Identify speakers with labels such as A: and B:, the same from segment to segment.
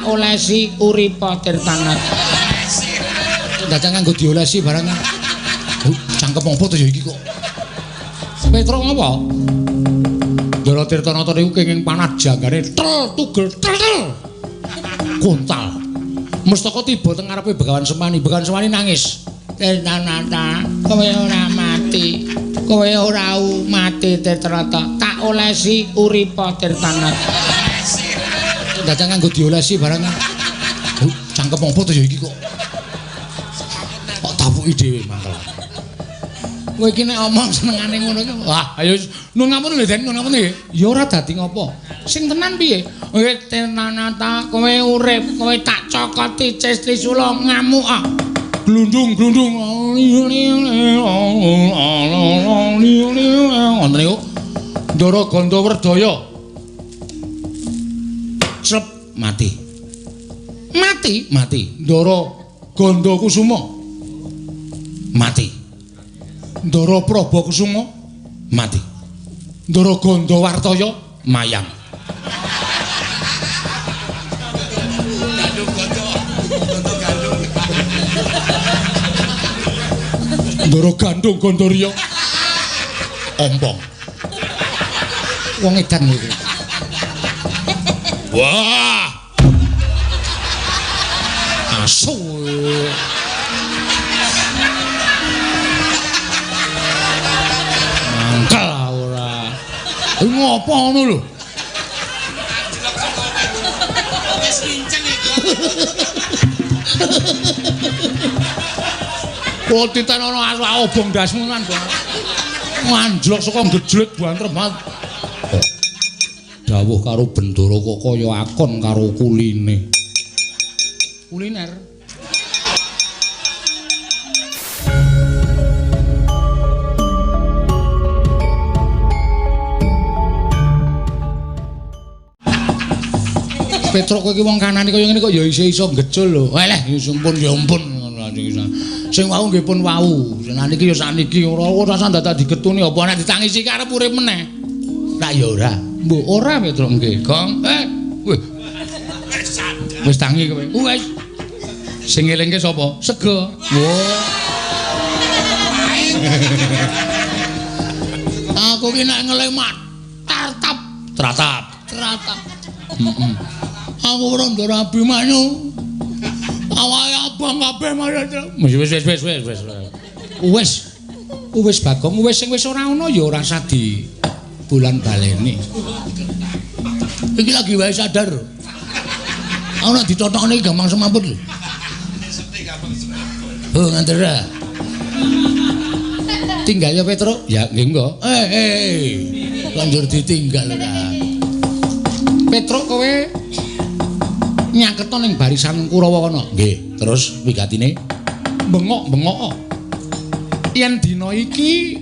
A: olesi uripa Tirtanata. Dadak nganggo diolesi barang. Cangkem apa to ya iki kok. Petruk ngapa? Ndara Tirtanata niku kenging panah jagare tel tugel tel. Kontal. Mustaka tiba teng ngarepe Begawan Semani. Begawan Semani nangis. Tirtanata, kowe ora mati. Kowe ora mati Tirtanata. Tak olesi uripa Tirtanata. Dadak nganggo diolesi barang. Cangkem apa to ya iki kok. Kok tapuki dhewe mangkel. Kowe iki nek omong senengane ngono iki. Wah, ayo nun ngampun lho Den, nun ngampun nggih. Ya ora dadi ngopo. Sing tenan piye? Kowe Tirtanata, kowe urip, kowe tak cokoti Trisula ngamuk ah. Glundung-glundung. Wonten niku Ndara Gandawardaya. Cep mati. Mati. Ndara Gandakusuma. Mati. Ndara Prabakusuma mati. Ndara Gandawartaya mayang. Ndara Gandung Gandarya ompong. Wong edan iki. Wah. Asu. Mangkel ora. Ngopo ngono lho? Wis kinceng iki. Kok titen ana asu obong dasmu kan. Nganjlok saka gejlet banter banget. Dawuh karo Bendara kok kaya akon karo kuline. Kuliner. Petruk kowe iki wong kanane kaya ngene kok ya iso ngejul lho. Eleh ya ampun. Sing wau nggih pun wau. Saniki ya saniki ora usah dadak digetuni apa nek ditangisi karep urip meneh. Lah ya ora. Mbok ora Petruk nggih, Gong. Wis tangi kowe. Wis. Sing ngelingke sapa? Sega. Wah. Aku ki nek ngeling mak tratap. Heeh. Aku ora Ndara Abimanyu. Awake abang kabeh wis Bagong wis sing wis ora ana ya ora usah di bulan baleni. Iki lagi wae sadar. Ana ditotokne gampang semaput lho. Oh ngandera. Tinggal ya Petruk? Ya nggih engko. Lanjur ditinggal ora. Petruk kowe nyangketa ning barisan Kurawa kono. Nggih, terus wigatine bengok-bengok. Yen dina iki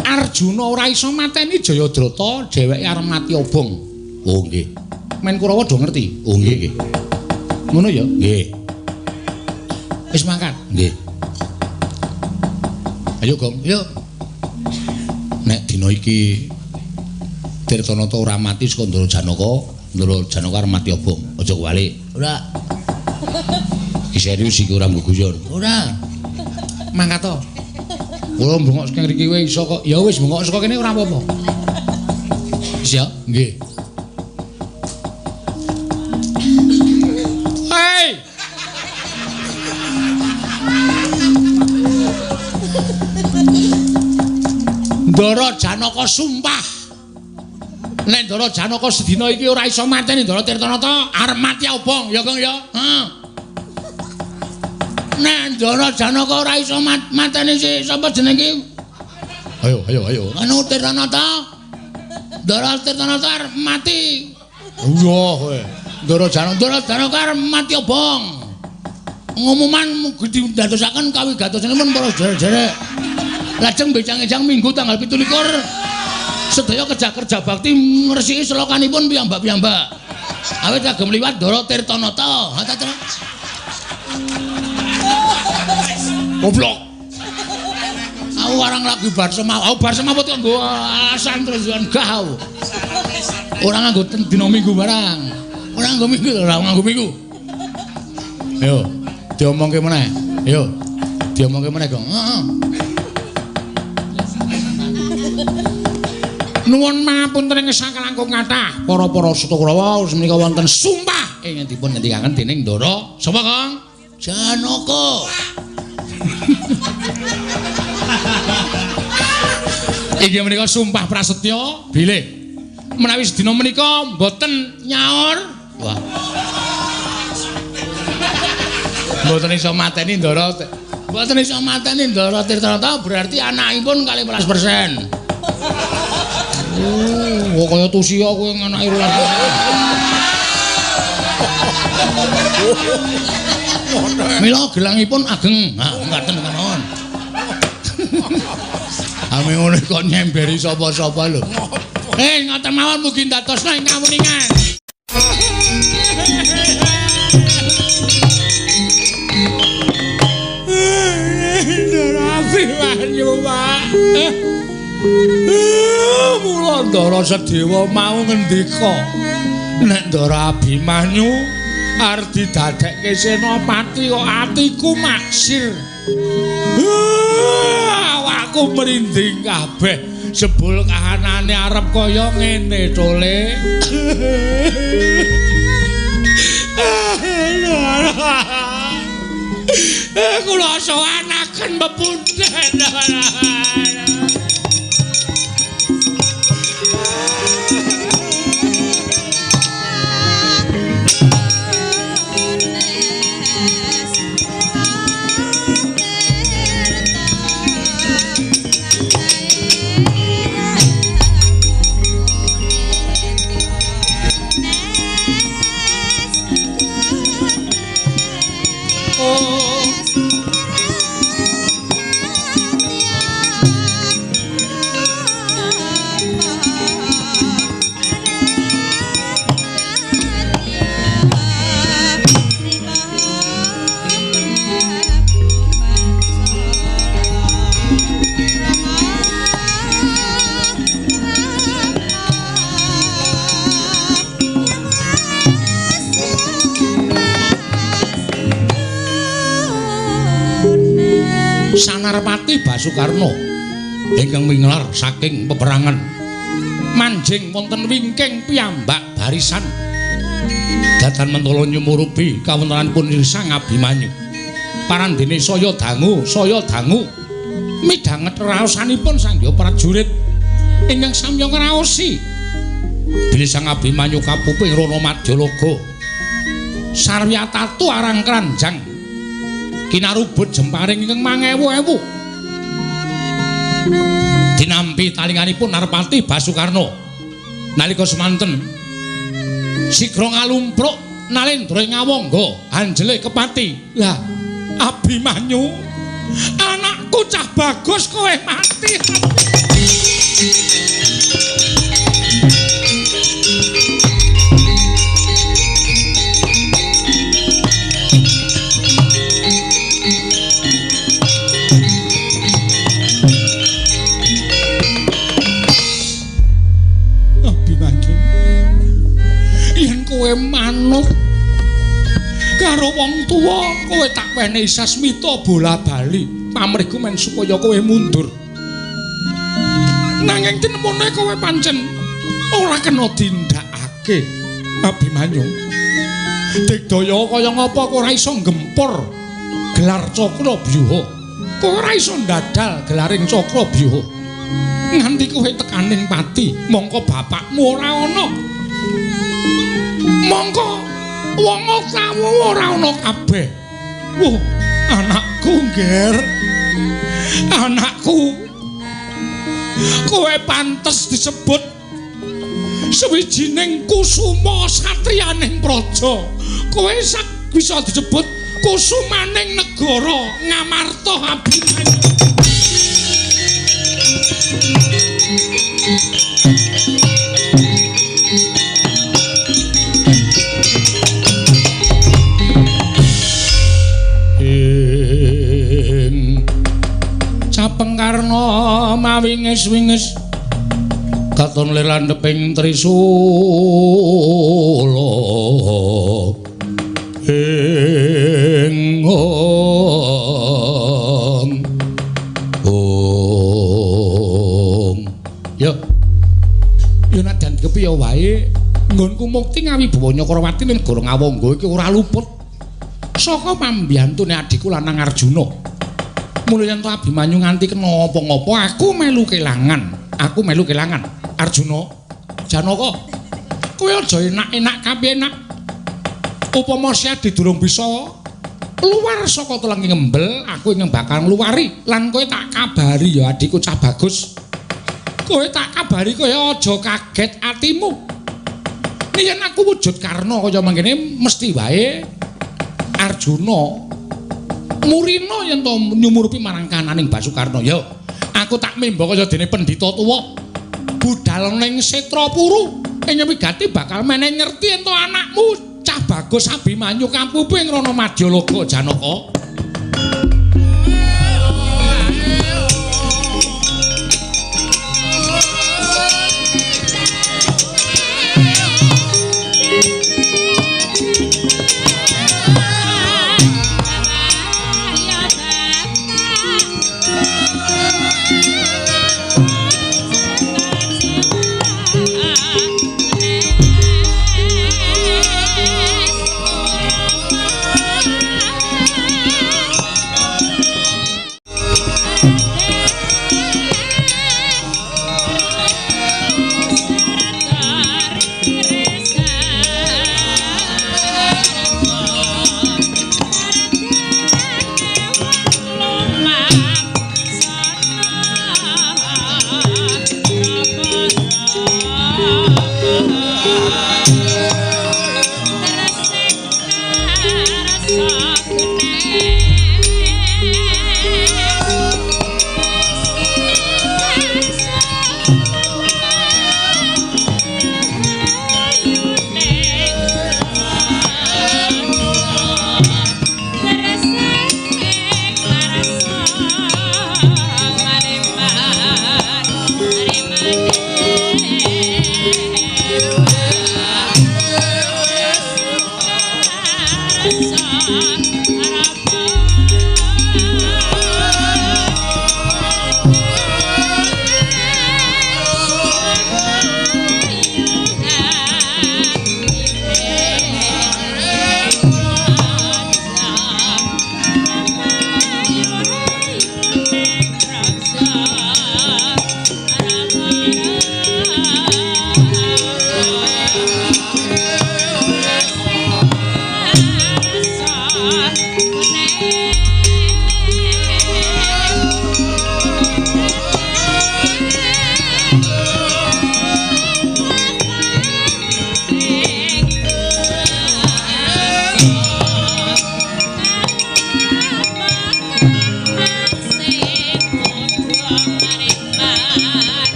A: Arjuna ora iso mateni Jayadrata, dheweke arep mati obong. Oh nggih. Men Kurawa do ngerti. Oh nggih. Ngono ya? Nggih. Wis mangkat? Nggih. Ayo Gong, yuk. Nek dina iki Tirtanata ora mati saka Ndara Janaka arep mati obong. Aja kuwalik. Ora. Iki serius iki ora guyon. Ora. Mangkat to. Kula mbengok saka mriki wae iso kok. Ya wis bengok saka kene ora apa-apa. Siap? Nggih. Hei. Ndara Janaka sumpah. Nek Ndara Janaka sedina iki ora iso mateni Ndara Tirtanata arep mati obong ya Kang ya. Heeh. Nek Ndara Janaka ora iso mateni sapa jeneng iki? Ayo. Anu Tirtanata. Ndara Tirtanata arep mati. Iya kowe. Ndara Janaka arep mati obong. Ngumuman didadosaken kawigatosipun para sedherek. Lajeng becang-ejang Minggu tanggal 17 sedaya kerja bakti ngresiki selokanipun piyambak-piyambak. Awit kagem liwat Ndara Tirtanata. Goblok. Aku warang lagi bar semawut. Bar semawut kok nggo alasan terus gah. Ora nganggo dina Minggu barang. Ora nganggo minggu ora nganggo minggu. Yo, diomongke meneh. Yo. Diomongke meneh, Gong. Heeh. Nuwun pangapunten ing sakalangkung kathah para sedaya Kurawa menika wonten sumpah ingkang dipun ngendikaken dening Ndara. Sapa, Kang? Janaka. Inggih menika sumpah prasetya bilih menawi sedina menika mboten nyaur. Wah. Mboten iso mateni Ndara. Mboten iso mateni Ndara Tirtanata berarti anakipun 12%. Oh, kaya Tusia kowe anake 12%. Mila gelangipun ageng. Ha, ngaten mawon. Ame ngono kok nyemberi sapa-sapa lho. Ngoten mawon mugi ndadosna ing kawuningan. Ndara Abimanyu, Pak. Mula Ndara Sedewa mau ngendika nek Ndara Abimanyu arep didadekke senopati kok atiku maksir. Awakku merinding kabeh sebul kahanane arep kaya ngene tole. Kula sowanaken pepundhen. Sanarpati Basukarna ingkang minglar saking peperangan manjing wonten wingking piyambak barisan datan mentala nyumurubi kawontenanipun Sang Abimanyu parandene saya dangu midhanget raosanipun sangya prajurit ingkang samya ngraosi bilih Sang Abimanyu kapuping Rana Madyalaga sarya tatu arang kranjang kinarubut jemparing ingkang mangewu-ewu dinampi talinganipun Narpati Basukarna nalika semanten sigra ngalumpruk nalendra ngawangga anjele kepati. Lah Abimanyu anakku cah bagus kowe mati. Kowe manut karo wong tuwa kowe tak wenehi sasmita bola-bali pamrihku men supaya kowe mundur nanging tinemune kowe pancen ora kena dindakake Abimanyu digdaya kaya ngapa kowe ora iso gempur gelar Cakrabyuha kowe ora iso ndadal gelaring Cakrabyuha nganti kowe tekaning pati mongko bapakmu ora ana mongko wong kamu ora ana kabeh. Wah, anakku ngger. Anakku. Kowe pantes disebut sawijining kusuma satriyaning praja. Kowe bisa disebut kusumaning negara Ngamarta Abimanyu. Capengkarna mawingis-wingis katon lelandeping trisula ing ya nadan kepiye wae nggonku mukti ngawi bawa Nyakrawati ning Goro Ngawangga iki ora luput saka pambiyantune adhiku lanang Arjuna. Mula yen to Abimanyu nganti kena apa-apa aku melu kelangan Arjuna. Janaka kowe aja enak-enak kapenak upama Siadi durung bisa luar saka tulang ngembel aku ing bakal ngluwari lan kowe tak kabari ya adhiku cah bagus. Kowe tak kabari kowe aja kaget atimu. Yen aku wujud karna kaya mangkene mesti wae Arjuna murina yen to nyumurupi marang kananing Basukarna. Ya, aku tak memba kaya dene pendhita tuwa budal ning Setrapuru. Ing wigati bakal meneh ngerti yen to anakmu Cah Bagus Abimanyu kampuping Rana Madyalaga Janaka.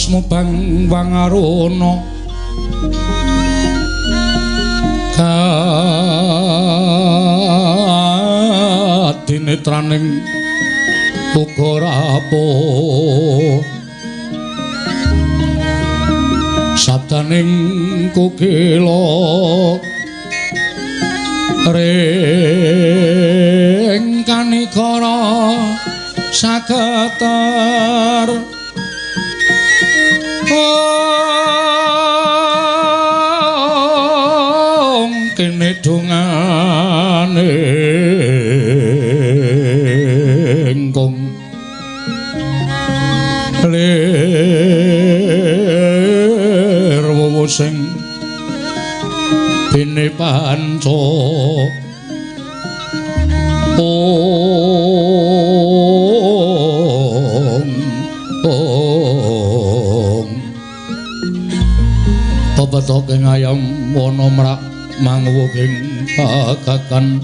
A: Mubang wangarana kadinetraning uga rapuh sabdaning kukila ring kanikara sagatar kene dongane engkong lir wewusing bene panca Batok ing ayam wana mrak manguwuh ing pagakan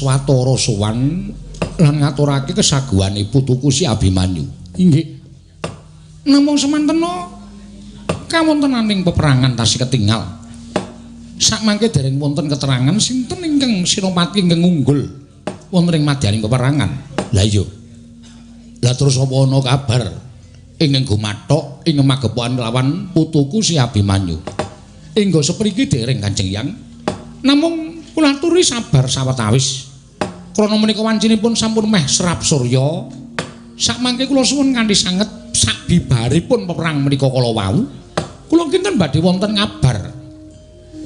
A: Watara sowan lan ngaturake kesaguhane putuku si Abimanyu. Inggih. Namung semantena kawontenaning peperangan tasih ketingal. Sakmangke dereng wonten keterangan sinten ingkang Sinopati ingkang unggul wonten ing madyaning peperangan. Lah iya. Lah terus apa ana kabar ingkang gumathok ing magepokan lawan putuku si Abimanyu. Engga sepriki dereng Kanjeng Hyang. Namung kula aturi sabar sawetawis. Krana menika wancinipun sampun meh serap surya. Sakmangke kula suwun kanthi sanget sabibaripun peperang menika kala wau. Kula kinten badhe wonten kabar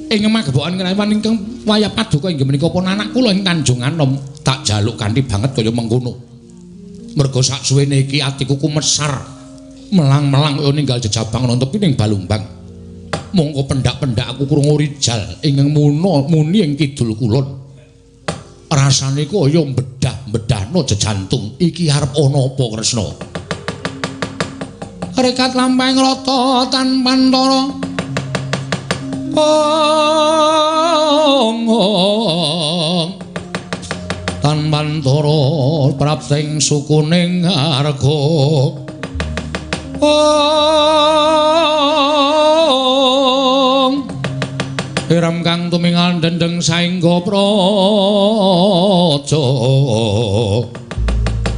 A: ing magepokan kenawan ingkang wayah paduka inggih menika pun anak kula ing Tanjung Anom. Tak jaluk kanthi banget kaya mengkono. Merga saksuwene iki atiku kumesar melang-melang kaya ninggal jejabang ana tepining Balumbang. Mongko pendak-pendak aku krungu rijal ingkang muni ing kidul kulon. Rasane kaya mbedah-bedahno jejantung. Iki arep ana apa Kresna? Rekat lampahing rata tan Pantara. Tan Pantara prapting sukuning arga. Iram kang tumingal dendeng saengga praja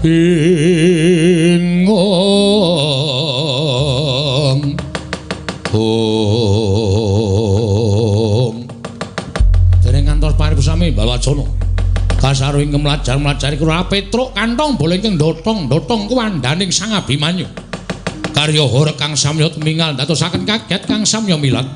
A: ingong dereng kantos paribusami Balwacana kasaruing kemlajar-mlajari kula Petruk kantong bola ingkang ndotong-ndotong kuwandaning Sang Abimanyu karya hore kang samya tumingal dadosaken kaget kang samya milat.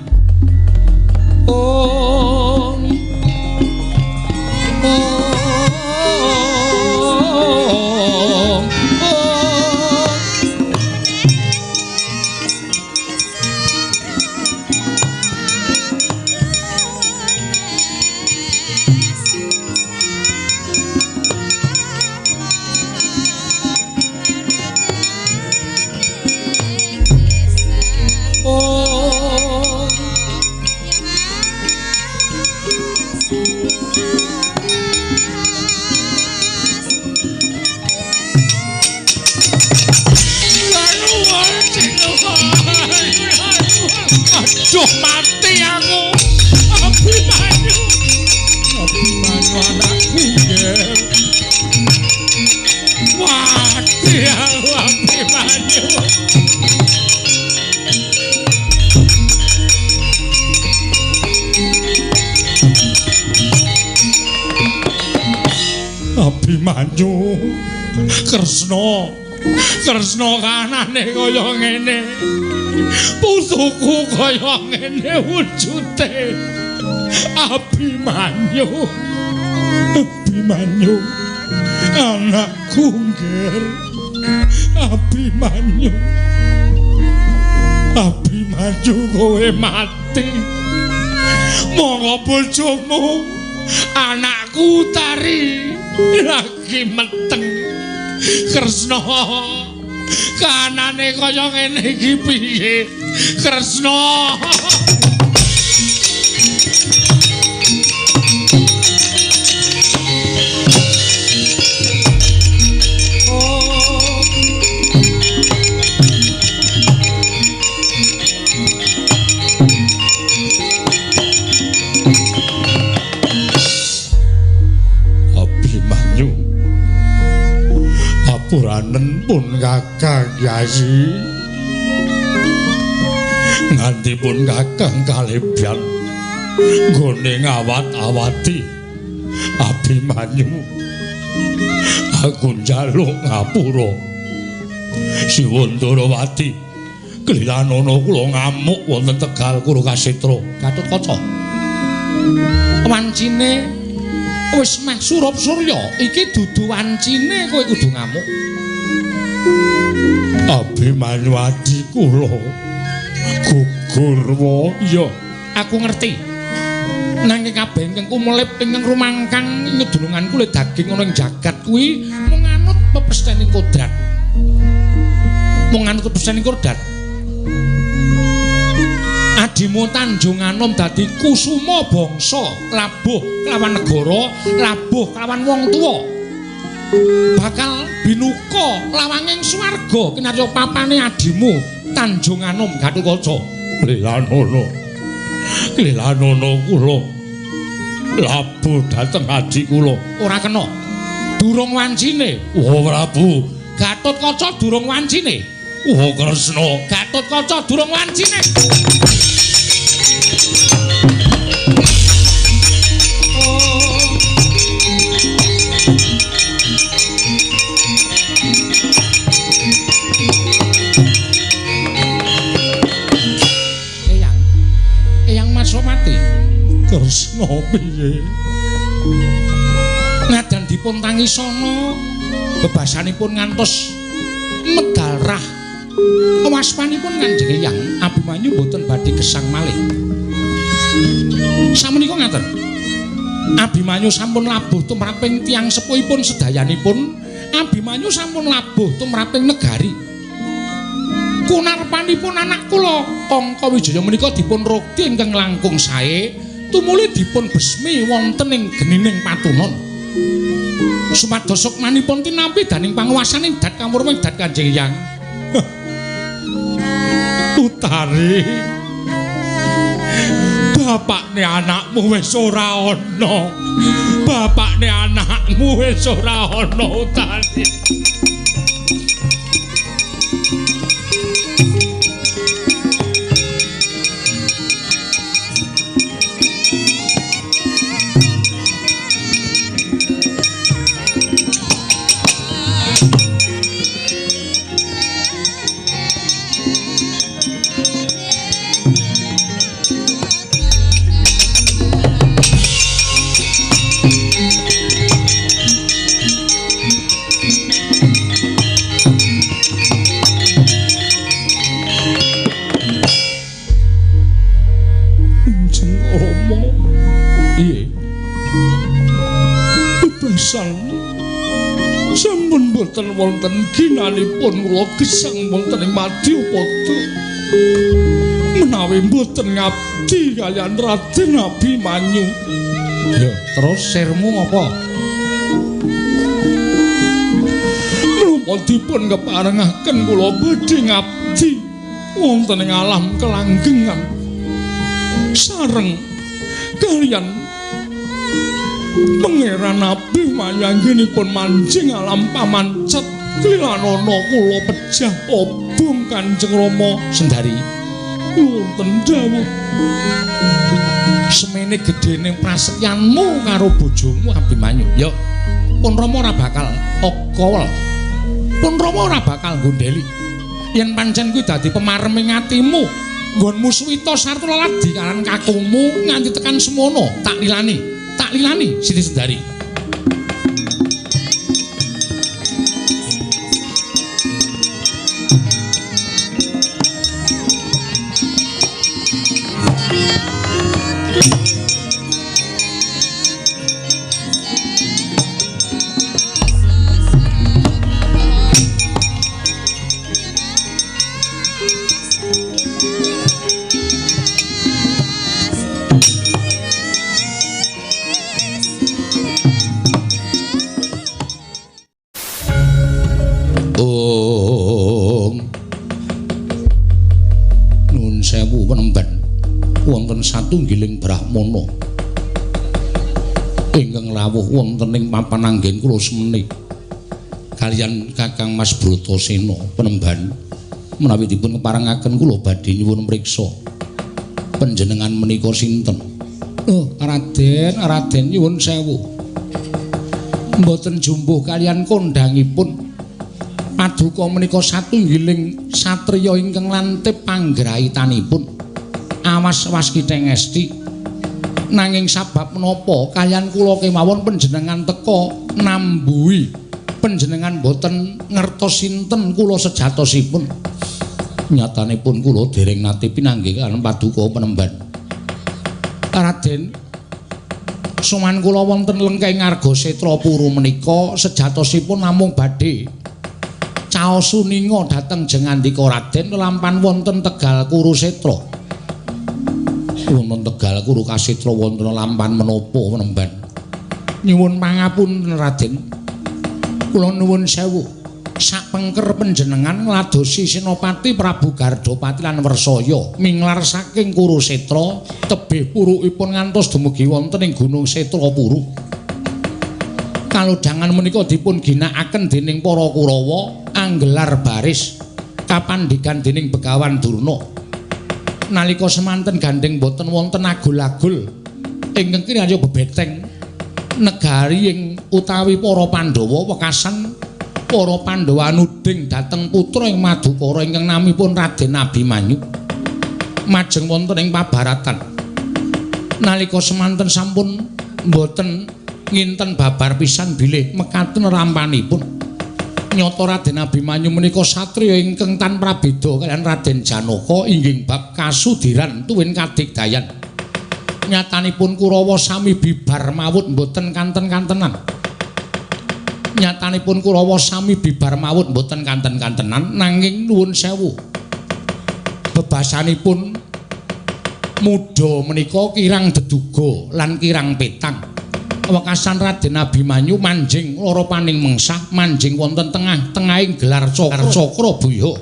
B: Aduh mati aku Abimanyu anakku nggih mati aku Abimanyu Abimanyu Kresna kanane kaya ngene putuku kaya ngene wujude Abimanyu anakku ngger Abimanyu kowe mati monggo bojomu anakku Tari lagi meteng Kresna kanane kaya ngene iki piye Kresna Puranen pun Kakang Yayi nganti pun Kakang kalebyan nggone ngawat-awati Abimanyu aku njaluk ngapura Siwun Darawati klilanana kula ngamuk wonten Tegal Kurukasetra Gatotkaca wancine wis meh surup surya iki dudu wancine kowe kudu ngamuk Abimanyu adi kula gugur waya aku ngerti nanging kabeh ingkang kumulip ingkang rumangkang ngedulungan kulit daging ana ing jagat kuwi mung anut pepesthening kodrat adimu Tanjung Anom dadi kusuma bangsa labuh kelawan negara labuh kelawan wong tuwa bakal binuka lawanging swarga kinarya papane adimu Tanjung Anom Gatotkaca Lelanono kula labuh dhateng adi kula ora kena durung wancine oh Prabu Gatotkaca durung wancine oh Kresna Gatotkaca durung wancine Eyang Masomati Kresna piye nadan dipun tangisana bebasanipun ngantos medal rah waspanipun Kanjeng Eyang Abimanyu boten badhe gesang malih samenika ngaten Abimanyu sampun labuh tumraping tiyang sepuhipun sedayanipun Abimanyu sampun labuh tumraping negari kunarpanipun anak kula Angka Wijaya menika dipun rukti ingkang langkung sae tumuli dipun besmi wonten ing genining patunon supados sukmanipun tinampi daning panguwasaning dat kamurming dat Kanjeng Eyang Utari bapakne anakmu wis ora ana bapakne anakmu wis ora ana Utari sampun boten wonten ginanipun kula gesang wonten ing Madyapada menawi boten ngabdi kaliyan Raden Abimanyu ya terus sirmu apa menapa dipun keparengaken kula badhe ngabdi wonten ing alam kelanggengan sareng kaliyan Pangeran Abimanyu anggenipun manjing alam pamancet Lilanana kula pejah obong Kanjeng Rama Sendari wonten dawuh semene gedene prasayanmu karo bojomu Abimanyu ya pun Rama ora bakal okol pun Rama ora bakal gondeli yen pancen kuwi dadi pemareming atimu nggonmu suwita sarta leladi kalan kakungmu nganti tekan semono tak lilani Siti Sendari satunggiling brahmana ingkang lawuh wonten ing papan anggen kula semeni kaliyan Kakang Mas Bratasena Penemban menawi dipun keparengaken kula badhe nyuwun mriksa panjenengan menika sinten oh Raden nyuwun sewu mboten jumbuh kaliyan kondhangipun paduka menika satunggiling satriya ingkang lantip panggrahitanipun awas kiteng esti nanging sabab menapa kaliyan kula kemawon panjenengan teka nambuhi panjenengan boten ngertos sinten kula sejatosipun nyatanipun kula dereng nate pinanggih kaliyan paduka Penemban Raden sowan kula wonten lengkeng Argasetra Pura menika sejatosipun namung badhe caos suninga dhateng jeng andika Raden kelampan wonten Tegal Kurusetra
A: wonten Tegal Kuru Kasitra wonten lampan menapa menemban. Nyuwun pangapunten Raden. Kula nuwun sewu. Sapengker panjenengan ngladosi Senopati Prabu Gardopati lan Wersaya minglar saking Kurusetra tebih purukipun ngantos dumugi wonten ing Gunung Setrapuru. Kalodhangan menika dipun ginakaken dening para Kurawa anggelar baris kapandhikan dening Begawan Durna. Nalika semanten gandeng boten wonten agul-agul ingkang kiraya bebeteng negari ing utawi para Pandhawa wekasan para Pandhawa nuding dhateng putra ing Madukara ingkang namipun Raden Abimanyu majeng wonten ing pabaratan. Nalika semanten sampun boten nginten babar pisan bilih mekaten rampanipun nyata Raden Abimanyu menika satriya ingkang tanpa beda kaliyan Raden Janaka inggih bab kasudiran tuwin kadigdayan. Nyatanipun Kurawa sami bibar mawut mboten kanten-kantenan. Nyatanipun Kurawa sami bibar mawut mboten kanten-kantenan nanging nuwun sewu. Bebasanipun muda menika kirang deduga lan kirang petang. Wekasan Raden Abimanyu manjing lara paning mengsah manjing wonten tengah-tengahing gelar Cakrabuya.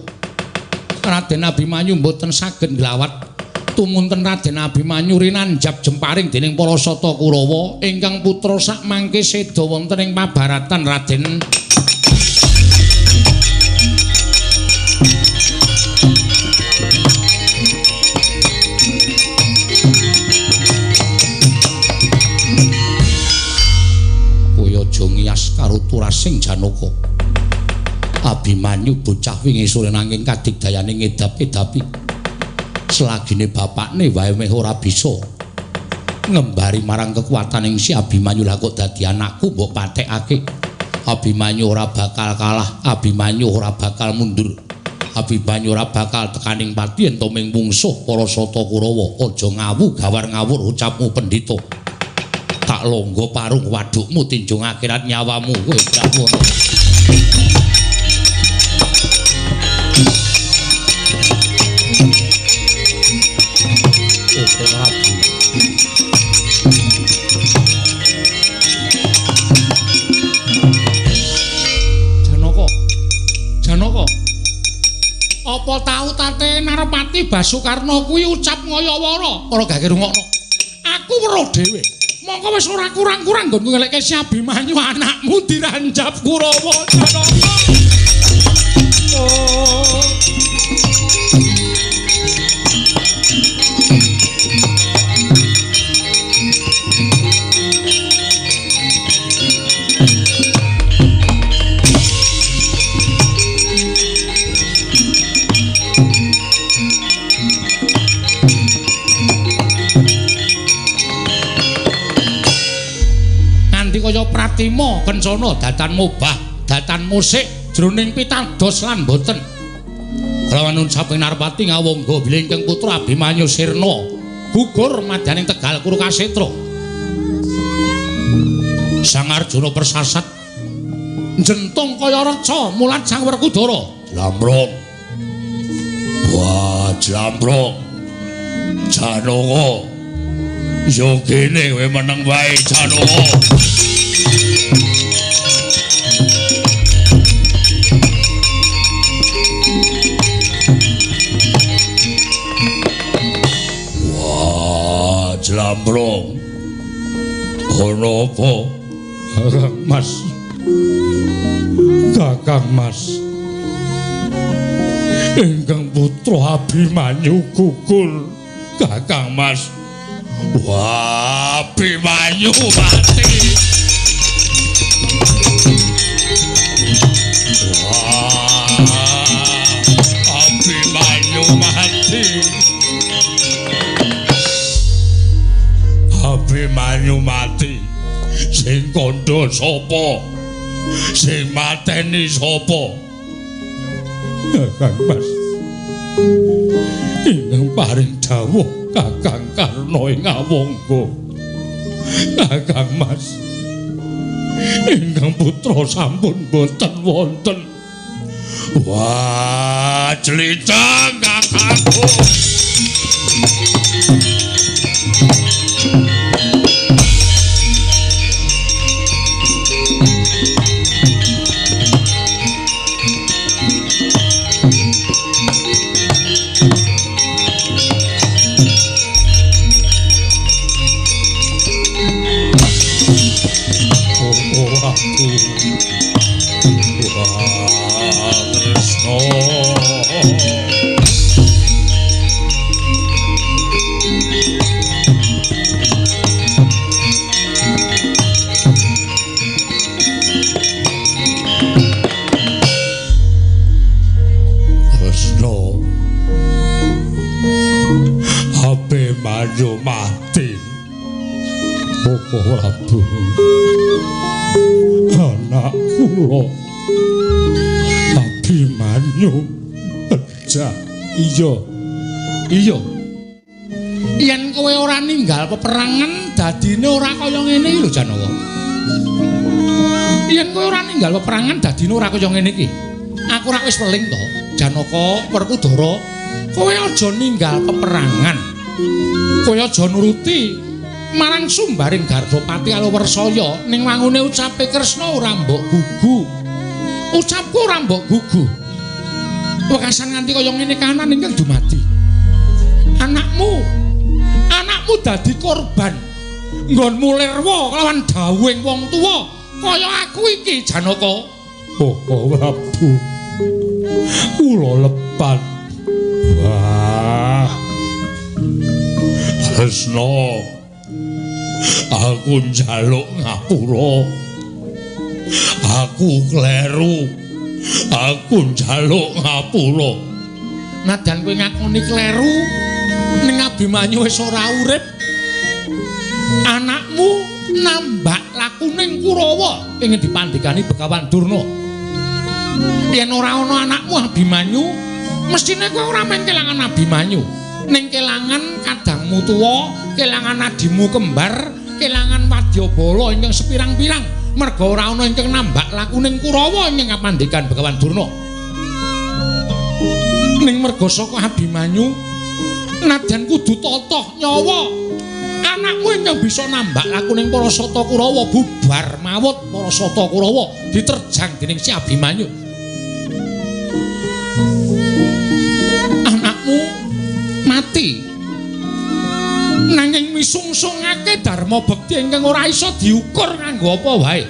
A: Raden Abimanyu mboten saged nglawat tumunten Raden Abimanyu rinanjab jemparing dening para sata Kurawa ingkang putra sak mangke seda wonten ing pabaratan Raden Kaya aja ngiyas karo turasing Janaka. Abimanyu bocah wingi sore nanging kadigdayane ngedap-edapi. Selagine bapakne wae meh ora bisa ngembari marang kekuataning si Abimanyu lah kok dadi anakku mbok patekake. Abimanyu ora bakal kalah, Abimanyu ora bakal mundur. Abimanyu ora bakal tekaning pati ento ming mungsuh para sata Kurawa. Aja ngawu gawar ngawur ucapmu pendhita. Tak longgo parung wadukmu tinjung akhirat nyawamu kowe Prawono. Janaka. Apa tau tate Narpati Basukarna kuwi ucap ngayawara? Ora gak ngrungokno. Aku weruh dhewe. Mongko wis ora kurang-kurang nggonku ngelekke si Abimanyu anakmu diranjap Kurawa Janaka. Oh. Kaya Pratima Kencana datan mubah datan musik jroning pitados lan boten kelawan nun saping Narpati ngawangga bilih ingkang putra Abimanyu sirna gugur madaning Tegal Kuru Kasitra. Sang Arjuna persasat njentung kaya reca mulat Sang Werkudara. Jlambrong. Wah, jlambrong. Janaka. Yo kene kowe meneng wae Janaka. Wah, jlambrong. Ono apa? Kakang Mas. Kakang Mas. Ingkang putra Abimanyu gugur. Kakang Mas. Wah, Abimanyu mati. Wah, Abimanyu mati. Abimanyu mati. Sing kandha sapa? Sing mateni sapa? Kakang Mas. Ingkang paring dawuh Kakang Karna ing Ngawangga. Kakang Mas. Ingkang putra sampun boten wonten. Wah, clicang kakangku.
B: Prabu. Anak kula Abimanyu pejah. Iya. Iya.
A: Yen kowe ora ninggal peperangan dadine ora kaya ngene iki lho Janaka. Yen kowe ora ninggal peperangan dadine ora kaya ngene iki. Aku ora wis weling to, Janaka Werkudara, kowe aja ninggal peperangan. Kowe aja nuruti marang sumbaring Gardapati Aluwarsaya ning wangune ucape Kresna ora mbok gugu. Ucapku ora mbok gugu. Wekasan nganti kaya ngene kanan ingkang dumadi. Anakmu dadi korban. Nggonmu lirwa kelawan dawuhing wong tuwa kaya aku iki Janaka.
B: Oh, Prabu. Kula lepat. Wah. Kresna. Aku njaluk ngapura. Aku kleru. Aku njaluk ngapura.
A: Nadyan kowe ngakoni kleru ning Abimanyu wis ora urip. Anakmu nambak lakuning Kurawa ing dipandhikani Begawan Durna. Yen ora ana anakmu Abimanyu, mestine kowe ora men kelangan Abimanyu, ning kelangan kadangmu tuwa, kelangan adimu kembar, kelangan Wadyabala ingkang sepirang-pirang. Merga ora ana ingkang nambak lakuning Kurawa ing kapandhekan Begawan Durna. Ning merga saka Abimanyu, nadyan kudu tata nyawa. Anakmu ingkang bisa nambak lakuning para sata Kurawa bubar mawut para sata Kurawa diterjang dening si Abimanyu. Anakmu mati. Nanging misungsungake dharma bekti ingkang ora isa diukur nganggo apa wae.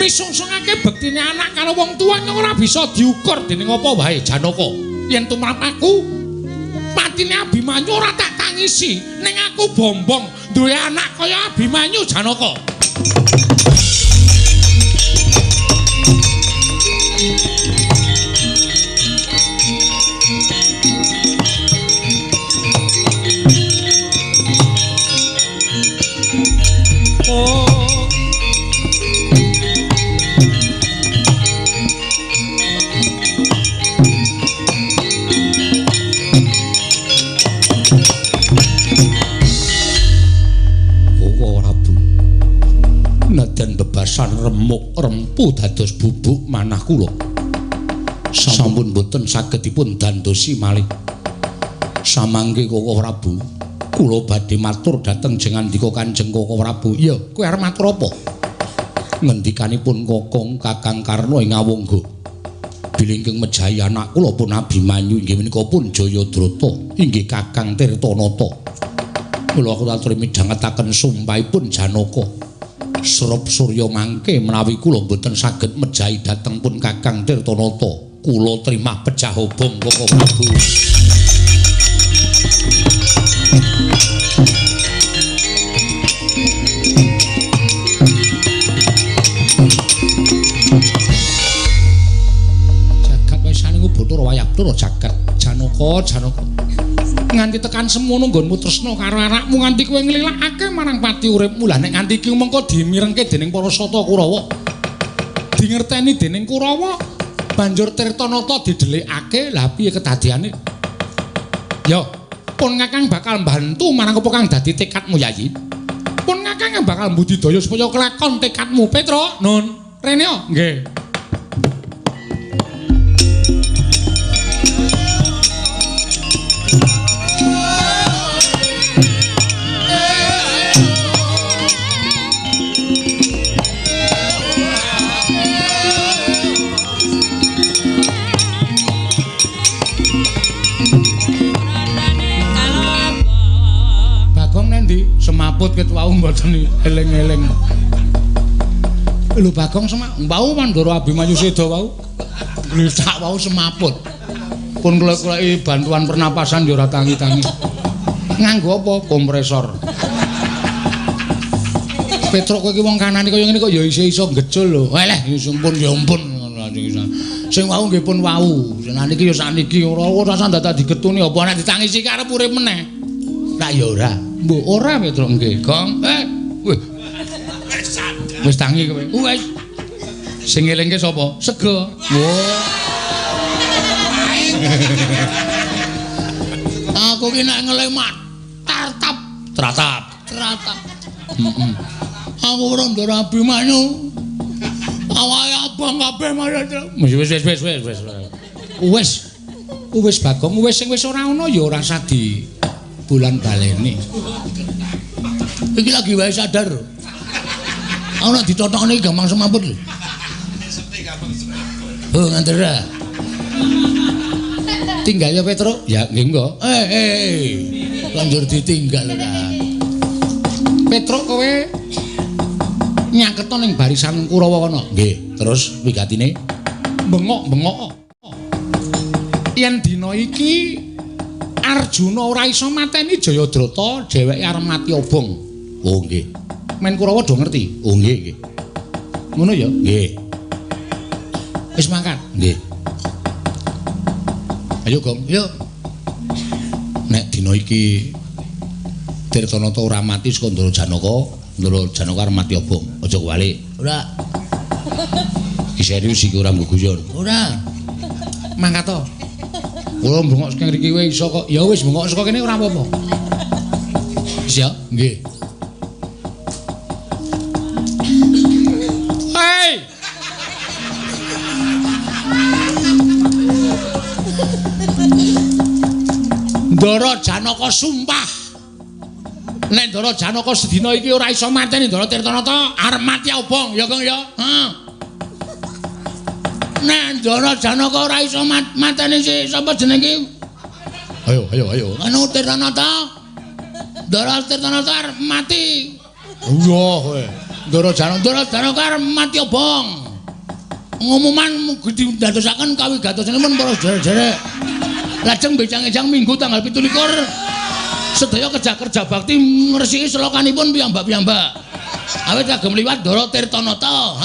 A: Misungsungake bektine anak karo wong tuwa ingkang ora bisa diukur dening apa wae Janaka. Yen tumrap aku patine Abimanyu ora tak tangisi ning aku bombong duwe anak kaya Abimanyu Janaka. Nadyan bebasan remuk rempu dados bubuk manah kula sampun boten saged dipun dandosi malih. Samangke Koko Prabu, kula badhe matur dhateng jengandika Kanjeng Koko Prabu. Iya, kowe arep matur apa? Ngendikanipun Kakang Kakang Karna ing Awangga. Bilih ingkang mejahi anak kula pun Abimanyu inggih menika pun Jayadrata, inggih Kakang Tirtanata. Kula aturi midhangetaken sumpahipun Janaka. Srep Surya mangke menawi kula boten saged mejahi dhateng pun Kakang Tirtanata, kula trimah pejah obong Koko Prabu. Jagat wesane Bathara Wayabdara jagat Janaka. Nganti tekan semono nggonmu tresna karo anakmu nganti kowe nglilakake marang pati uripmu. Lah nek nganti iki mengko dimirengke dening para sata Kurawa, dingerteni dening Kurawa, banjur Tirtanata didelikake. Lah piye kedadiane? Ya, pun Kakang bakal bantu marang apa kang dadi tekadmu Yayi. Pun Kakang bakal mbudidaya supaya kelakon tekadmu Petra. Nun, rene yo. Nggih. Semaput ket wau mboten eling-eling. Lho Bagong semak wau Mandara Abimanyu seda wau. Gletak wau semaput. Pun klek-kleki bantuan pernapasan ya ora tangi-tangi. Nganggo apa? Kompresor. Petruk kowe iki wong kanane kaya ngene kok ya iso ngecul lho. Eleh sumpun ya ampun. Sing wau nggih pun wau. Senaniki ya sakniki ora sandata digetuni apa nek ditangisi karep urip meneh. Tak ya ora. Mbok ora Petruk nggih, Gong. Weh, Wis tangi kowe. Wis. Sing ngelingke sapa? Sega. Aku ki nek ngeling mak tratap. Heeh. Aku ora ndara Abimanyu. Awake abang kabeh marang. Wis Bagong, wis sing wis ora ana ya ora usah di bulan baleni. Iki lagi wae sadar. Ana ditotokne gampang semaput lho. Oh, ngantera. Tinggal ya Petro? Ya, nggih engko. Lanjur ditinggal ora. Petro kowe nyaketo ning barisan Kurawa kono. Nggih, terus wigatine bengok-bengok. Yen dina iki Arjuna ora iso mateni Jayadrata, dheweke arep mati obong. Oh, nggih. Men Kurawa do ngerti. Oh, nggih. Ngono ya? Nggih. Wis mangkat? Nggih. Ayo, Gong. Yuk. Nek dina iki Tirtanata ora mati saka Ndara Janaka arep mati obong. Aja kuwalik. Ora. Iki serius iki ora guyon. Ora. Mangkat to. Kula bengok saka mriki kowe iso kok. Ya wis bengok saka kene ora apa-apa. Wis ya? Nggih. Hei. Ndara Janaka sumpah. Nek Ndara Janaka sedina iki ora iso mateni Ndara Tirtanata arep mati obong ya Kang ya. Heeh. Nek Ndara Janaka ora iso mateni si sapa jenenge? Ayo. Anu Tirtanata. Ndara Tirtanata arep mati. Iya kowe. Ndara Janaka arep mati obong. Ngumuman didadosaken kawigatosipun para jere-jere. Lajeng bejang-ejang Minggu tanggal 17 sedaya kerja bakti ngresiki selokanipun piyambak-piyambak. Awit kagem liwat Ndara Tirtanata.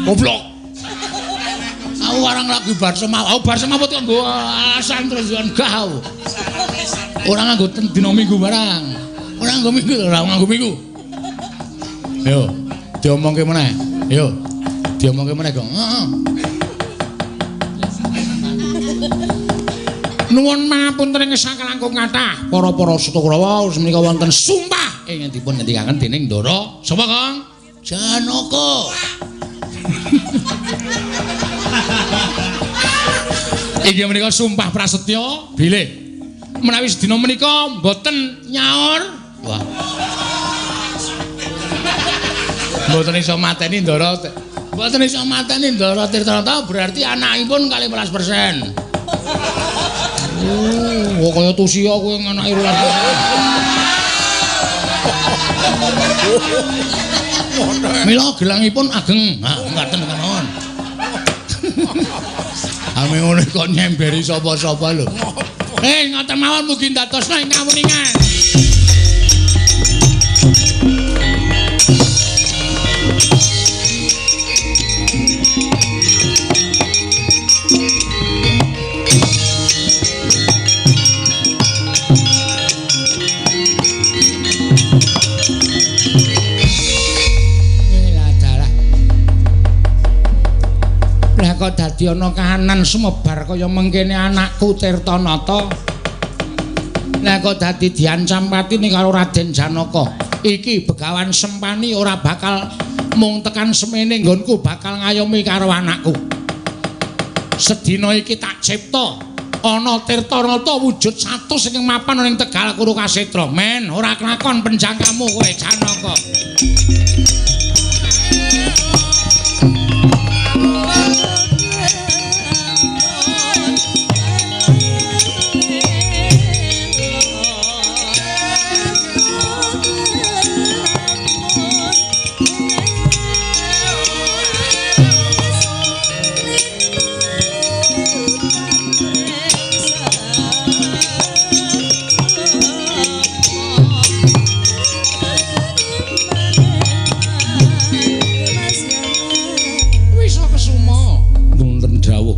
A: Goblok. Aku warang lagu bar semawut. Bar semawut kok nggo alasan terus gah. Ora nganggo dina Minggu barang. Ora nganggo Minggu. Ayo, diomongke meneh. Kong. Heeh. Nuwun pangapunten ing sakalangkung kathah para Seta Kurawa menika wonten sumpah ingkang dipun ngendikaken dening Ndara sapa Kang? Janaka. Iki menika sumpah prasetya bilih menawi sedina menika mboten nyaur. Wah. Mboten iso mateni Ndara. Mboten iso mateni Ndara Tirtanata berarti anakipun 12%. Oh, kaya Tusia kowe anake rolas. Mila gelangipun ageng. Ha, ngaten kemawon. Ame ngono kok nyemberi sapa-sapa lho. Ngoten mawon mugi ndadosna ing kawuningan. Kok dadi ana kahanan sumebar kaya mengkene anakku Tirtanata. Lah kok dadi diancam patine karo Raden Janaka. Iki Begawan Sempani ora bakal mung tekan semene nggonku bakal ngayomi karo anakku. Sedina iki tak cipta ana Tirtanata wujud 100 sing mapan ning Tegal Kurukasetra. Men, ora kelakon penjangkamu kowe Janaka.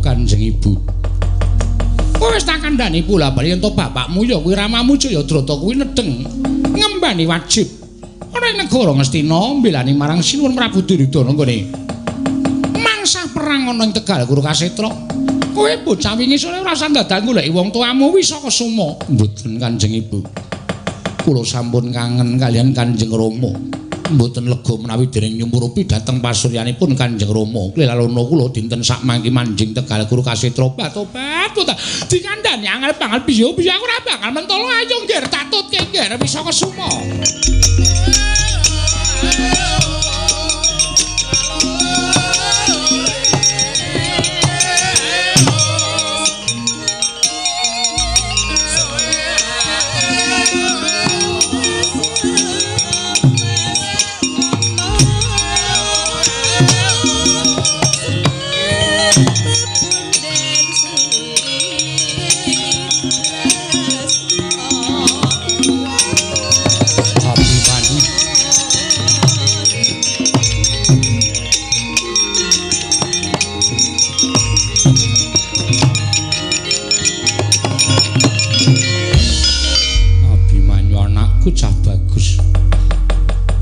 A: Kanjeng Ibu. Kowe wis tak kandhani pula bali ento bapakmu ya kuwi ramamu Jayadrata kuwi nedeng ngembani wajib ing negara Ngastina mbelani marang Sinuwun Prabu Duryudana nggone mangsah perang ana ing Tegal Guru Kasetra. Kowe bocah wingi sore ora usah dadak goleki wong tuamu wis saka Suma. Mboten Kanjeng Ibu. Kula sampun kangen kalian Kanjeng Rama. Mboten lega menawi dereng nyumurupi dhateng pasuryanipun Kanjeng Rama. Klelalana kula dinten sak mangki manjing Tegal Guru Kasetra. Tobat dikandhani angel banget piye aku ora bakal mentolo ayo ngger tak tutke ngger wis saka Suma.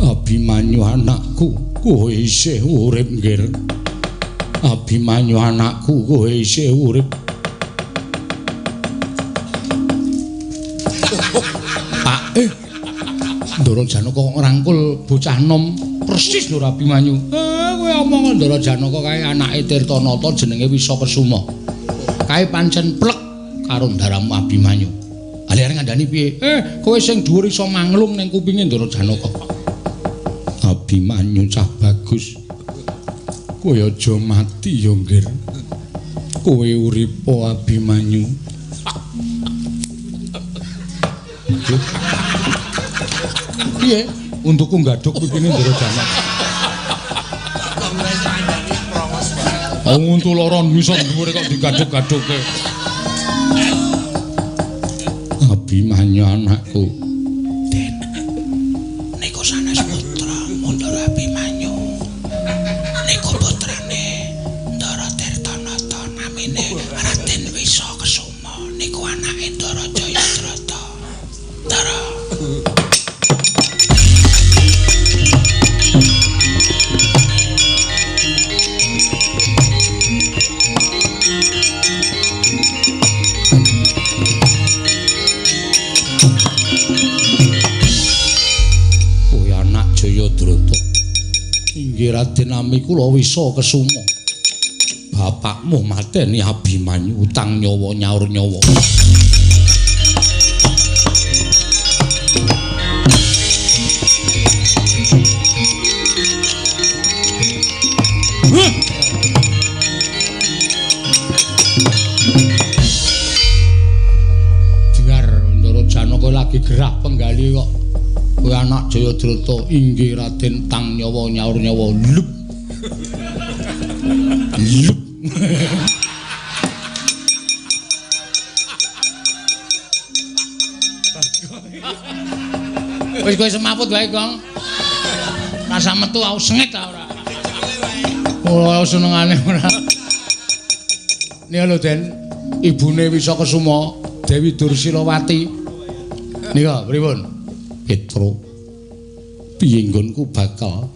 A: Abimanyu anakku kowe isih urip nggir. Abimanyu anakku kowe isih urip. Pak Ndara Janaka kok ngrangkul bocah nom persis lho Abimanyu. Kowe omong Ndara Janaka kae anake Tirtanata jenenge Wisakesuma. Kae pancen plek karo ndaramu Abimanyu. Ali arep ngandani piye? Kowe sing dhuwur iso manglung ning kupinge Ndara Janaka. Abimanyu cah bagus. Kowe aja mati ya, Nggir. Kowe urip Abimanyu. Piye? Untukku nggaduk kupinge Ndara Janaka. Untu loro misor dhuwure kok digaduk-gadukke. Abimanyu anakku. Den. Niku sanes putra Ndara Abimanyu. Niku putrane Ndara Tirtanata namine Raden Wisakesuma. Niku anake Ndara Jayadrata. Ndara. Inggih Raden nami kula Wisakesuma. Bapakmu mateni Abimanyu utang nyawa nyaur nyawa. Dengar Ndara Janaka lagi gerak penggali kok. Kowe anak Jayadrata inggih Raden tang nyawa nyaur nyawa lup. Lup. Wis kowe semaput wae, Gong. Rasa metu aku sengit ta ora. Ora senengane ora. Nika lho Den, ibune Wisakesuma, Dewi Dursilawati. Nika pripun? Petro piye nggonku bakal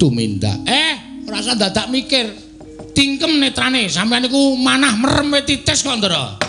A: tumindak ora usah dadak mikir tingkem netrane sampeyan niku manah merem titis kok Ndara.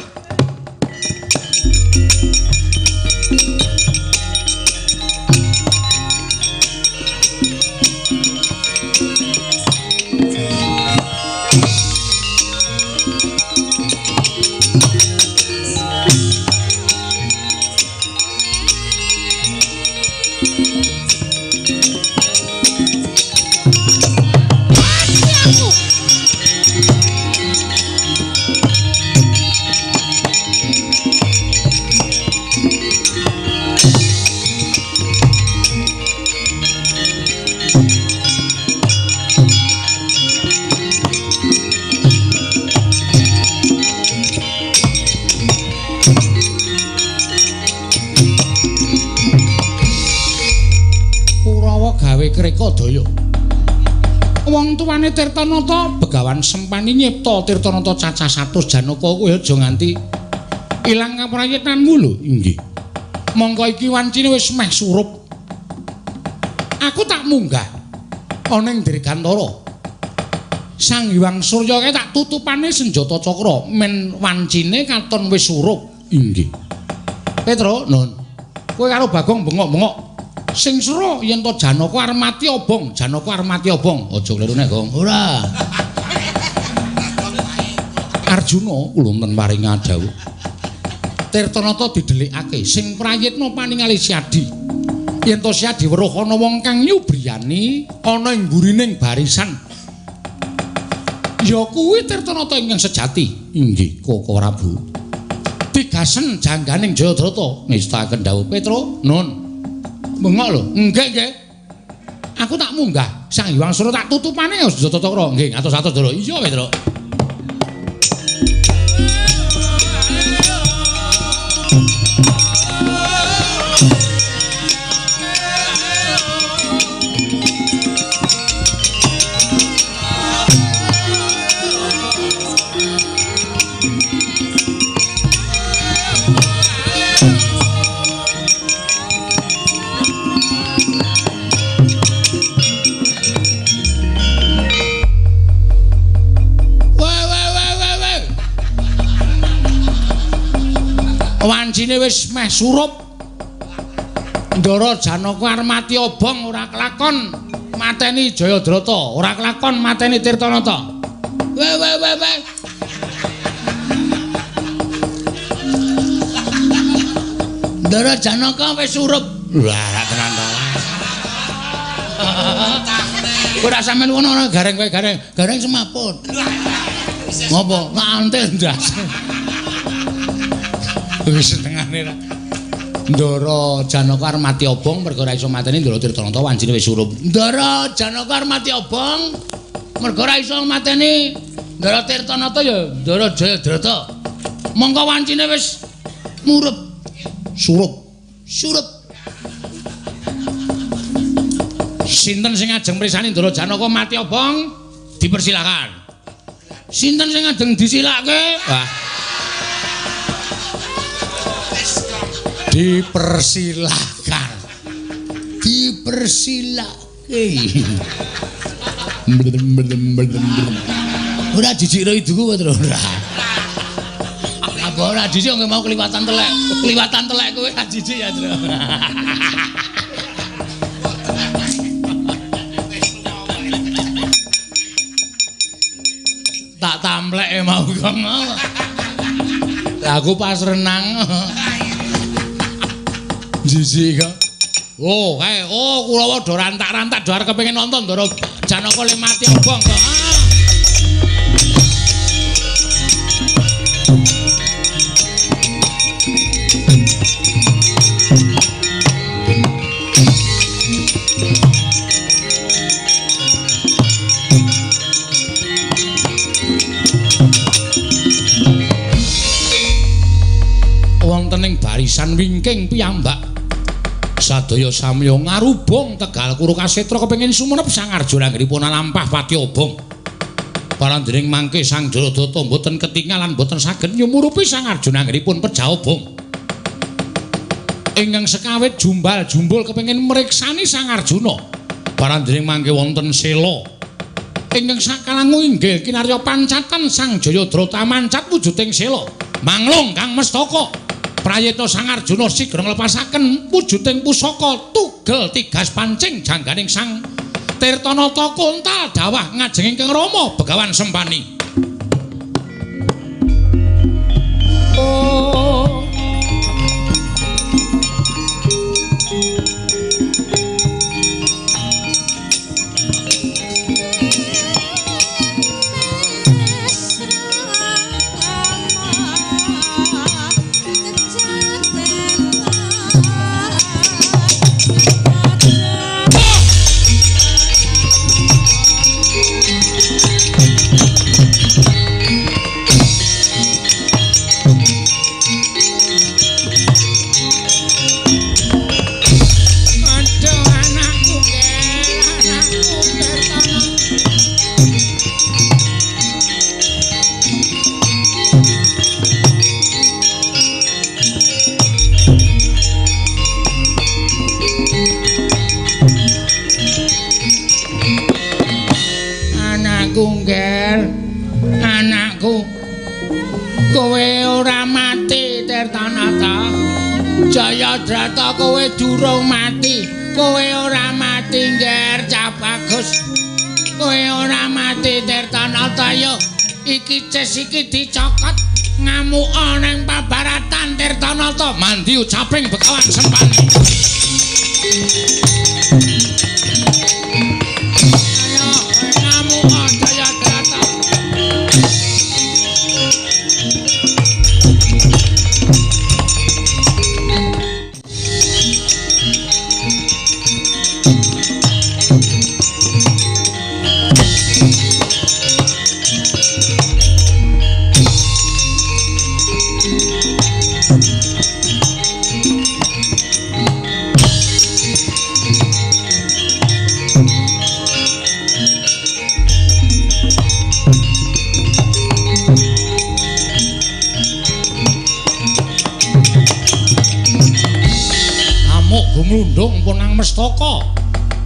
A: Krekadaya. Wong tuwane Tirtanata Begawan Sempani nyipta Tirtanata cacah 100 Janaka kowe aja nganti ilang kaprayitanmu lho. Inggih. Monggo iki wancine wis meh surup. Aku tak munggah ana ing Dirgantara. Sang Hyang Surya kae tak tutupane senjata cakra men wancine katon wis surup. Inggih. Petro, Nun. Kowe karo Bagong bengok-bengok. Sing sura yen to Janaka arep mati obong, Janaka arep mati obong. Aja kleru nek, Gong. Ora. Arjuna ulunten paring dawuh. Tirtanata didelikake sing prayitna paningali Siadi. Yen to Siadi weruh ana wong kang nyubriyani ana ing mburining barisan. Ya kuwi Tirtanata ingkang sejati. Inggih, Koko Prabu. Digasen jangganing Jayadrata ngestaken dawuh Petro, Nun. Bengok lho. Nggih. Aku tak munggah. Sang Hyang Surya tak tutupane senjata cakra. Nggih, atus-atus, Ndara. Iya, Petro. Wancine wis meh surup. Ndara Janaka arep mati obong ora kelakon mateni Jayadrata, ora kelakon mateni Tirtanata. Weh. Ndara Janaka wis surup. Lah tenan to. Ora sampean ngono ora gareng kowe gareng semaput. Ngopo? Ngantil ndas. Wis setengane ra. Ndara Janaka arep mati obong mergo ora iso mateni Ndara Tirtanata wancine wis surup. Ndara Janaka arep mati obong mergo ora iso mateni Ndara Tirtanata ya Ndara Jayadrata. Mongko wancine wis murup. Surup. Sinten sing ajeng mrisani Ndara Janaka mati obong? Dipersilakan. Sinten sing ajeng disilake? Wah. Dipersilakan. Ora jijik ro iduku kowe terus ora. Apa ora jijik kok mau kliwatan telek. Kliwatan telek kowe ora jijik ya, Tru. Tak tampleke mau kok mau. Lah aku pas renang. Jijik kok. Kulawa do rantak-rantak do arep kepengin nonton Ndara Janaka le mati obong kok. Wonten ing barisan wingking piyambak sadaya samya ngarubung Tegal Kurukasetra kepengin sumenep Sang Arjuna anggenipun lampah pati obong. Parandening mangke Sang Jayadrata mboten ketingalan mboten saged nyumurupi Sang Arjuna anggenipun pejah obong. Ingkang sekawit jumbal-jumbul kepengin mriksani Sang Arjuna. Parandening mangke wonten sela ingkang sakalangu inggih kinarya pancatan Sang Jayadrata mancat wujuding sela. Manglung Kang Mestaka. Prayitna Sang Arjuna sigra nglepasaken wujuding pusaka tugel tigas pancing jangganing Sang Tirtanata kontal dawah ngajeng ingkang Rama Begawan Sempani. kowe ora mati Tirtanata. Jayadrata kowe durung mati. Kowe ora mati Nger Capagus. Kowe ora mati Tirtanata yo. Iki ces iki dicokot ngamuk ning pabaratan Tirtanata. Mandi ucaping Begawan Sempani. Ayo ngamuk Jayadrata. Gumlundung punang mestaka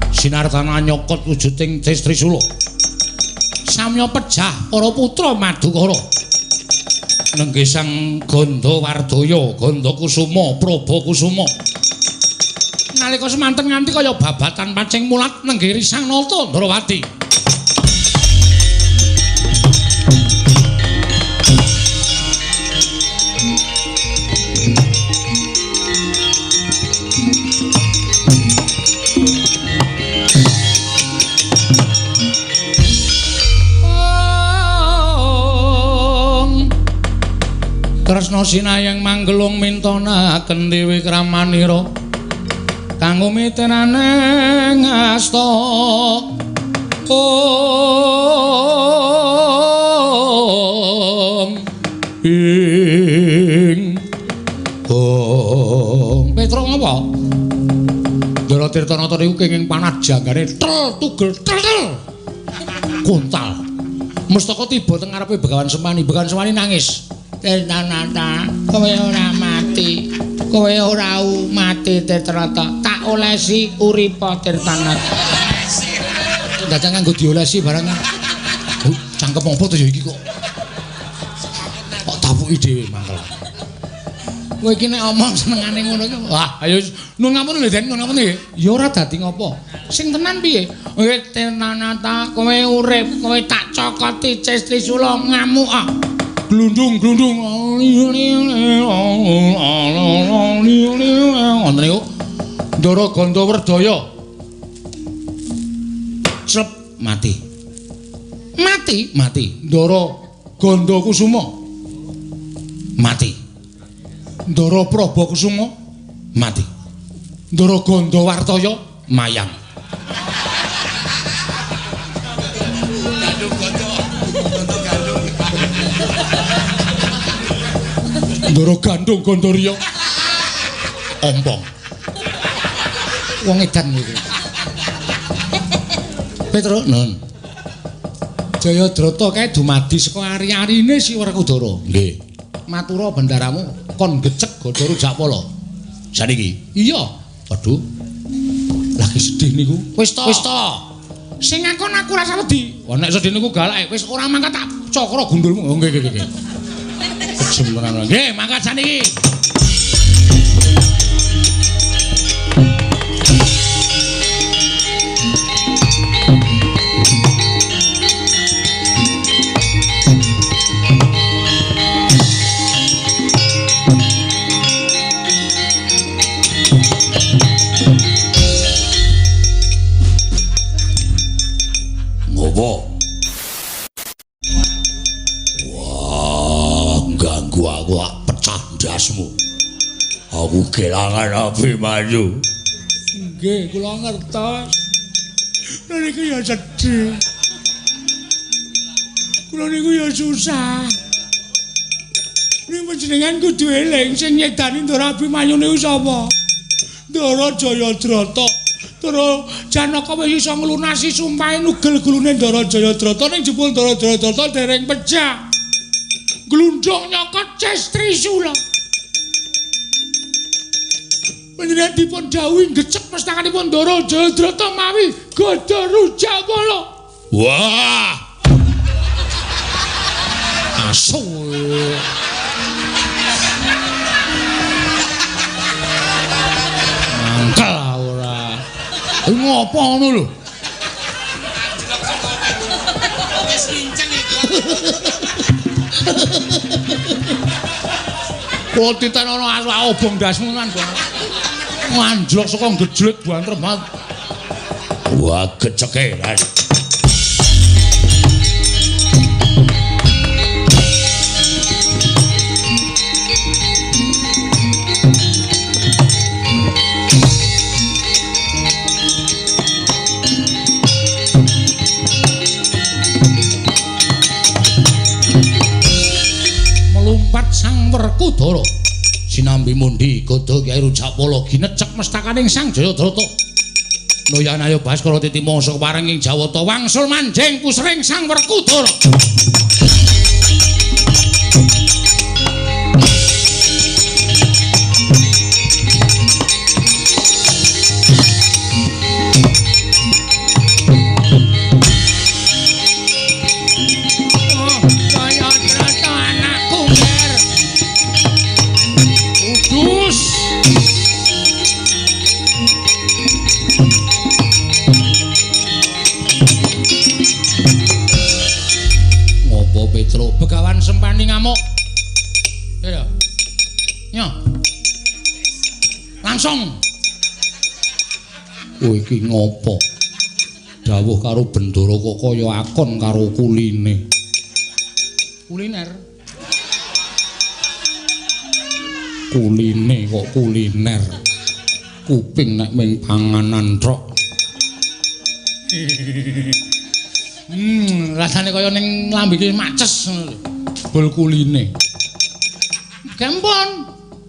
A: sinartana nyokot wujuding Trisula samya pejah para putra Madukara nenggih Sang Gandawardaya Gandakusuma Prabakusuma nalika semanten nganti kaya babatan pacing mulat nenggih Risang Nata Ndrawati. Kresna sinayang manggelung mintanaken Dewi Kramanira kanggo mitenaneng asta Petruk ngapa? Ndara Tirtanata niku kenging panah janggane tel tugel tel kuntal. Mustaka tiba teng ngarepe Begawan Sempani. Begawan Sempani nangis. Tirtanata, kowe ora mati. Kowe ora mati Tirtanata. Tak olesi uripa Tirtanata. Dadi nganggo diolesi barang. Cangkem apa to ya iki kok. Kok tapuki dhewe mangkel. Kowe iki nek omong senengane ngono iki. Wah, ayo nun ngampun lho Den, nun ngampun nggih. Ya ora dadi ngopo. Sing tenan piye? Kowe Tirtanata, kowe urip, kowe tak cokoti Trisula ngamuk. Glundung ngoten niku Ndara Gandawardaya cep mati Ndara Gandakusuma mati Ndara Prabakusuma mati Ndara Gandawardaya mayang. Ndara Gandung Gandarya ompong. Wong edan niku. Petruk nun. Jayadrata kae dumadi saka ari-arine Si Werkudara. Nggih. Matura bendaramu kon gecek Gandara Japala. Saniki. Iya. Waduh. Lagi sedih niku. Wis to. Sing ngakon aku rasa wedi. Wah nek sedih niku galake wis ora mangkat tak cokro gundulmu. Oh nggih. Sebenarnya, nggih, mangkat saniki. Ngopo? Aku pecah ndasmu. Aku kelangan Abimanyu. Nggih, kula ngertos. Kula niku ya sedih. Kula niku ya susah. Ning panjenengan kudu eling sing nyedani Ndara Abimanyu niku sapa? Ndara Jayadrata. Ndara Janaka wis iso nglunasi sumpahe nugel-gulune Ndara Jayadrata ning jebul Ndara Jayadrata dereng pecah. Glundung nyokot Trisula. Panjenengan dipun dawuhi gecek mestanganipun Ndara Jayadrata mawi Gandara Japala. Wah. Asu. apa ngono lho.
C: Wis linceng iki.
A: Kok ditenono obong dasmu kan kok. Nganjlok saka ngejlet banter banget. Wah kecekeran. Sang Werkudara sinambi mundi Gada Kyai Rujapala ginecek mestakaning Sang Jayadrata Noyan ayo Baskara titi mangsa kepareng ing Jawata wangsul manjing kusring Sang Werkudara Begawan sempani ngamuk. Ya. Nyo. Langsung. Oh iki ngopo? Dawuh karo Bendara kok kaya akon karo kuline. Kuliner. Kuline kok kuliner. Kuping nek ming panganan trok. Rasane kaya ning lambe iki maces ngono lho. Bol kuline. Gampon.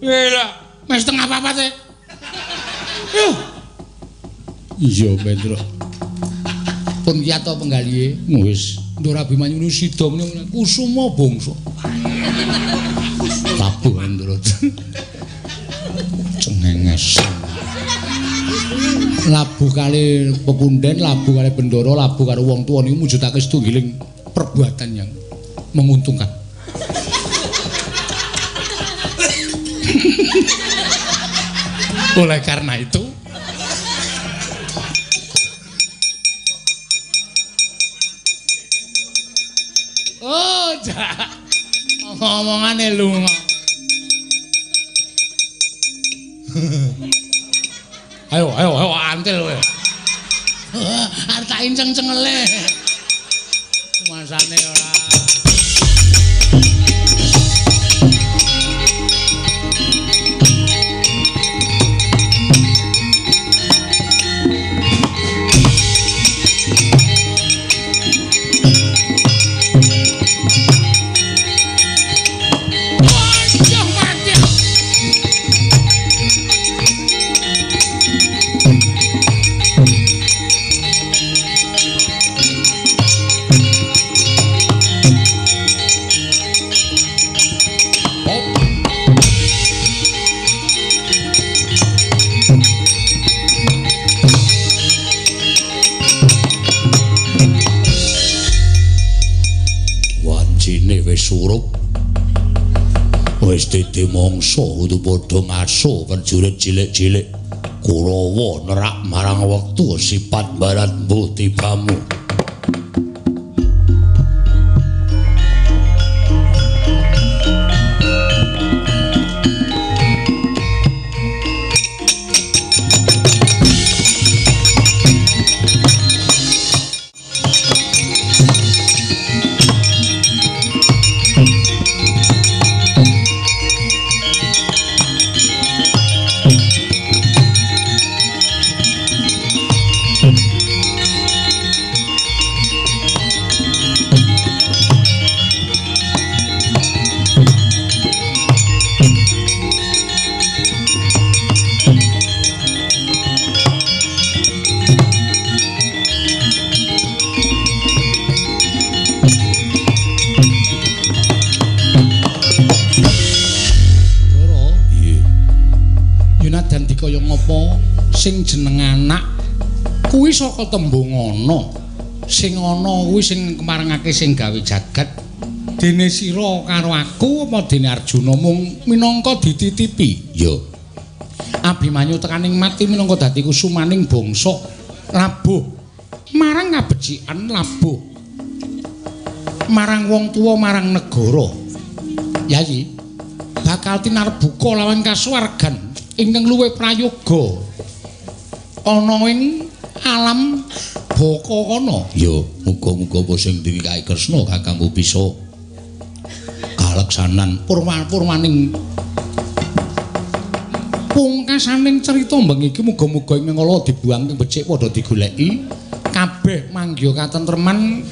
A: Lah, mes tengah papat e. Yuh. Iya, Bendra. Pun ki ato penggalihe. Wis, Ndara Abimanyu sida meneh kusuma bangsa. Labuh Bendra. Cengenges. Labuh kali pepunden, labuh kali Bendara, labuh karo wong tuwa niku mujudake setunggiling perbuatan yang menguntungkan. Oleh karena itu ngomongane lunga. Ayo antil kowe. Arep tak inceng cengele. Masane ora. Surup wis dadi mangsa kudu padha ngaso prajurit cilik-cilik Kurawa nerak marang wektu sipat barat mbuh tibamu. Sing jeneng anak kuwi saka tembung ana. Sing ana kuwi sing kemarengake sing gawe jagat. Dene sira karo aku apa dene Arjuna mung minangka dititipi? Ya. Abimanyu tekaning mati minangka dadi kusumaning bangsa labuh marang ngabecikan labuh marang wong tuwa marang negara. Yayi bakal tinarbuka lawan kasuwargan ingkang luwih prayoga ana ing alam baka kana. Ya muga-muga apa sing dinikahi Kresna kakangku bisa kaleksanan purwaning pungkasaning carita mbeng iki muga-muga ing ngala dibuang ing becik padha digoleki kabeh manggya katentreman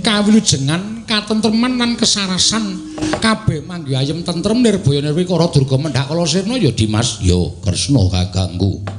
A: kawilujengan katentreman lan kesarasan kabeh manggya ayem tentrem nirbaya nirwikara durga mendhak kala sirna ya Dimas ya Kresna kakangku.